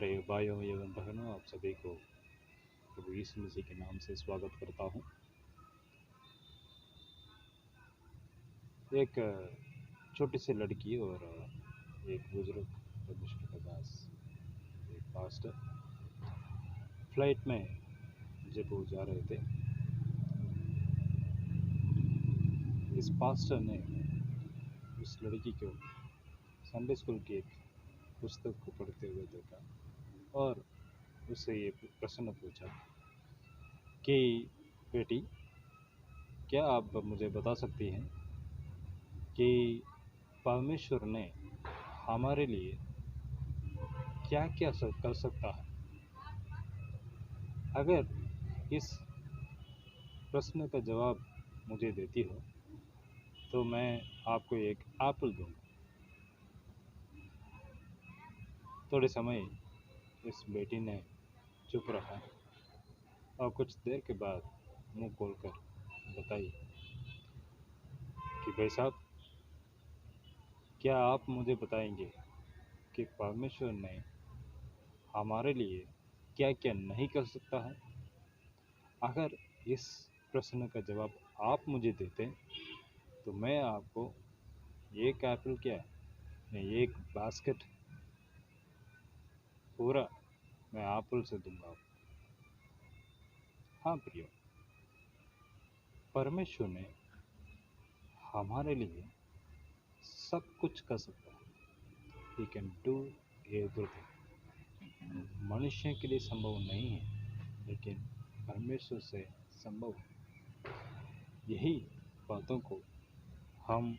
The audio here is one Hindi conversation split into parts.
प्यारे भाइयों एवं बहनों, आप सभी को प्रभु यीशु मसीह के नाम से स्वागत करता हूँ। एक छोटी सी लड़की और एक बुजुर्ग परमेश्वर के दास, एक पास्टर फ्लाइट में जयपुर जा रहे थे। इस पास्टर ने उस लड़की को संडे स्कूल की एक पुस्तक को पढ़ते हुए देखा और उससे ये प्रश्न पूछा कि बेटी, क्या आप मुझे बता सकती हैं कि परमेश्वर ने हमारे लिए क्या क्या कर सकता है? अगर इस प्रश्न का जवाब मुझे देती हो तो मैं आपको एक एप्पल दूंगा। थोड़े समय इस बेटी ने चुप रहा और कुछ देर के बाद मुंह खोलकर बताई कि भाई साहब, क्या आप मुझे बताएंगे कि परमेश्वर ने हमारे लिए क्या क्या नहीं कर सकता है? अगर इस प्रश्न का जवाब आप मुझे देते तो मैं आपको एक एप्पल क्या, मैं एक बास्केट पूरा मैं एप्पल से दूंगा। हाँ प्रियो, परमेश्वर ने हमारे लिए सब कुछ कर सकता है। He can do everything. मनुष्य के लिए संभव नहीं है, लेकिन परमेश्वर से संभव है। यही बातों को हम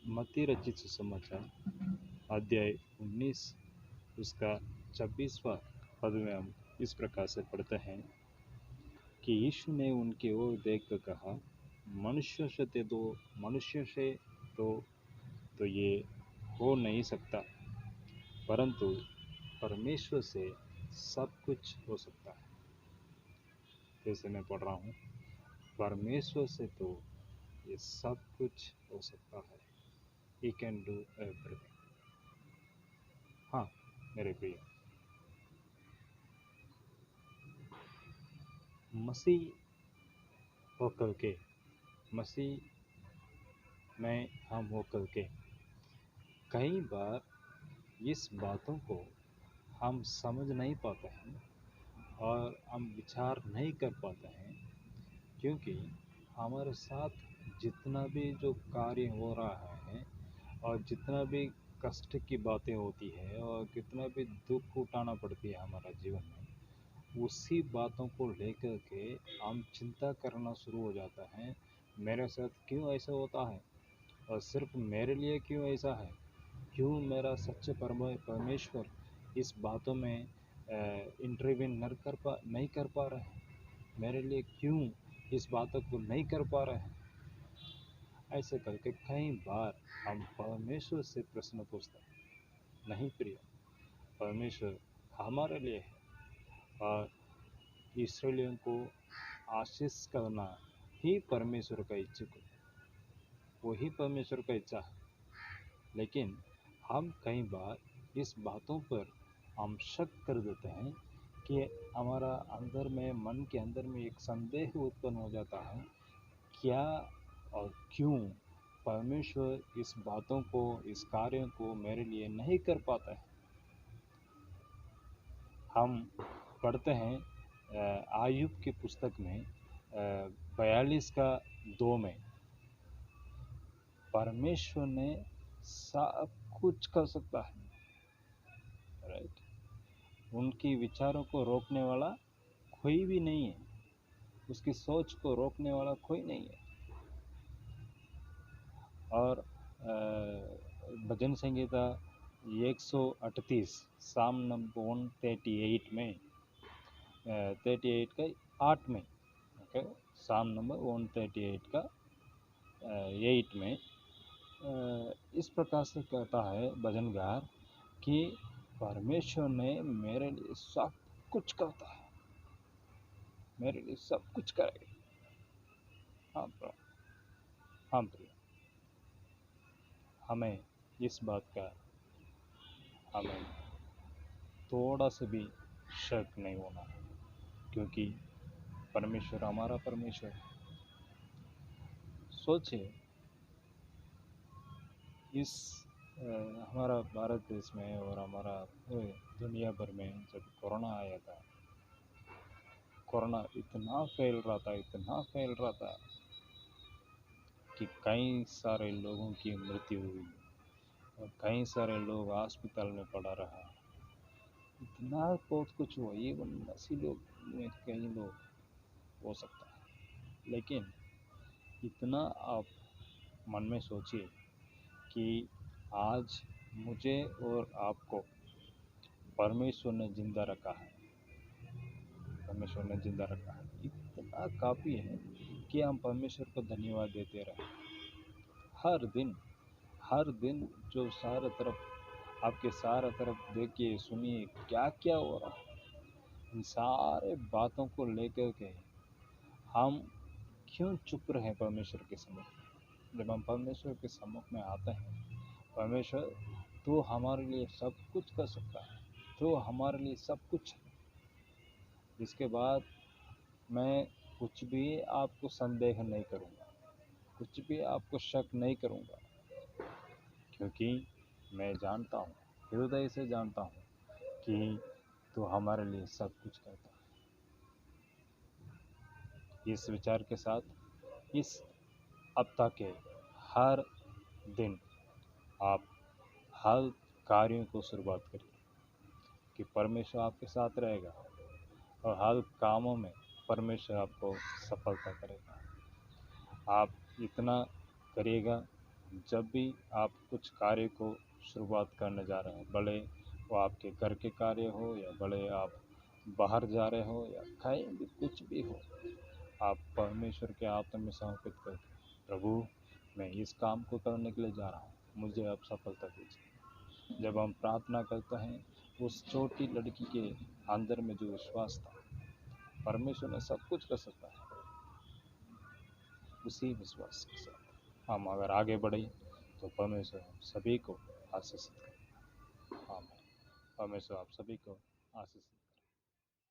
मत्ती रचित सुसमाचार अध्याय 19 उसका 26वां पद में हम इस प्रकार से पढ़ते हैं कि यीशु ने उनकी ओर देखकर कहा, मनुष्य से तो ये हो नहीं सकता, परंतु परमेश्वर से सब कुछ हो सकता है। जैसे मैं पढ़ रहा हूँ, परमेश्वर से तो ये सब कुछ हो सकता है। He can do everything। हाँ मेरे प्रिय, मसीह होकर के, मसीह में हम होकर के कई बार इस बातों को हम समझ नहीं पाते हैं और हम विचार नहीं कर पाते हैं, क्योंकि हमारे साथ जितना भी जो कार्य हो रहा है और जितना भी कष्ट की बातें होती है और कितना भी दुख उठाना पड़ती है हमारा जीवन में, उसी बातों को लेकर के हम चिंता करना शुरू हो जाता है। मेरे साथ क्यों ऐसा होता है और सिर्फ मेरे लिए क्यों ऐसा है? क्यों मेरा सच्चे परमेश्वर इस बातों में इंटरवीन नहीं कर पा रहे हैं? मेरे लिए क्यों इस बातों को नहीं कर पा रहे हैं? ऐसे करके कई बार हम परमेश्वर से प्रश्न पूछते हैं। नहीं प्रिय, परमेश्वर हमारे लिए है और इसराइलियों को आशीष करना ही परमेश्वर का इच्छुक है, वही परमेश्वर का इच्छा है। लेकिन हम कई बार इस बातों पर हम शक कर देते हैं कि हमारा अंदर में, मन के अंदर में एक संदेह उत्पन्न हो जाता है, क्या और क्यों परमेश्वर इस बातों को, इस कार्यों को मेरे लिए नहीं कर पाता है। हम पढ़ते हैं आयुब की पुस्तक में 42 का 2 में, परमेश्वर ने सब कुछ कर सकता है, राइट। उनकी विचारों को रोकने वाला कोई भी नहीं है, उसकी सोच को रोकने वाला कोई नहीं है। और भजन संगीता 138 साम नंबर 138 में 38 का 8 में, ओके, साम नंबर 138 का 8 में इस प्रकार से कहता है भजनगार कि परमेश्वर ने मेरे लिए सब कुछ करता है, मेरे लिए सब कुछ करेगा। हाँ हाँ प्रिय, हमें इस बात का हमें थोड़ा सा भी शक नहीं होना, क्योंकि परमेश्वर हमारा परमेश्वर है। सोचिए, इस हमारा भारत देश में और हमारा पूरे दुनिया भर में जब कोरोना आया था, कोरोना इतना फैल रहा था, इतना फैल रहा था कि कई सारे लोगों की मृत्यु हुई और कई सारे लोग अस्पताल में पड़ा रहा। इतना बहुत कुछ हुआ, ये 80 लोग में कई लोग हो सकता है। लेकिन इतना आप मन में सोचिए कि आज मुझे और आपको परमेश्वर ने जिंदा रखा है, परमेश्वर ने जिंदा रखा है। इतना काफ़ी है कि हम परमेश्वर को धन्यवाद देते रहें। हर दिन जो सारा तरफ आपके सारा तरफ देखिए, सुनिए क्या क्या हो रहा है, इन सारे बातों को लेकर के हम क्यों चुप रहे परमेश्वर के सम्मुख। जब हम परमेश्वर के सम्मुख में आते हैं, परमेश्वर तो हमारे लिए सब कुछ कर सकता है, तो हमारे लिए सब कुछ है। इसके बाद मैं कुछ भी आपको संदेह नहीं करूँगा, कुछ भी आपको शक नहीं करूँगा, क्योंकि मैं जानता हूँ, हृदय से जानता हूँ कि तो हमारे लिए सब कुछ करता है। इस विचार के साथ इस हफ्ता के हर दिन आप हर कार्यों को शुरुआत करिए कि परमेश्वर आपके साथ रहेगा और हर कामों में परमेश्वर आपको सफलता करेगा। आप इतना करिएगा, जब भी आप कुछ कार्य को शुरुआत करने जा रहे हैं, भले वो आपके घर के कार्य हो या भले आप बाहर जा रहे हो या कहीं भी कुछ भी हो, आप परमेश्वर के आत्मा में समर्पित करके, प्रभु मैं इस काम को करने के लिए जा रहा हूँ, मुझे अब सफलता दीजिए। जब हम प्रार्थना करते हैं, उस छोटी लड़की के अंदर में जो विश्वास था, परमेश्वर ने सब कुछ कर सकता है, उसी विश्वास के साथ हम अगर आगे बढ़े तो परमेश्वर हम सभी को आशीषित करेगा। आमीन। परमेश्वर आप सभी को आशीषित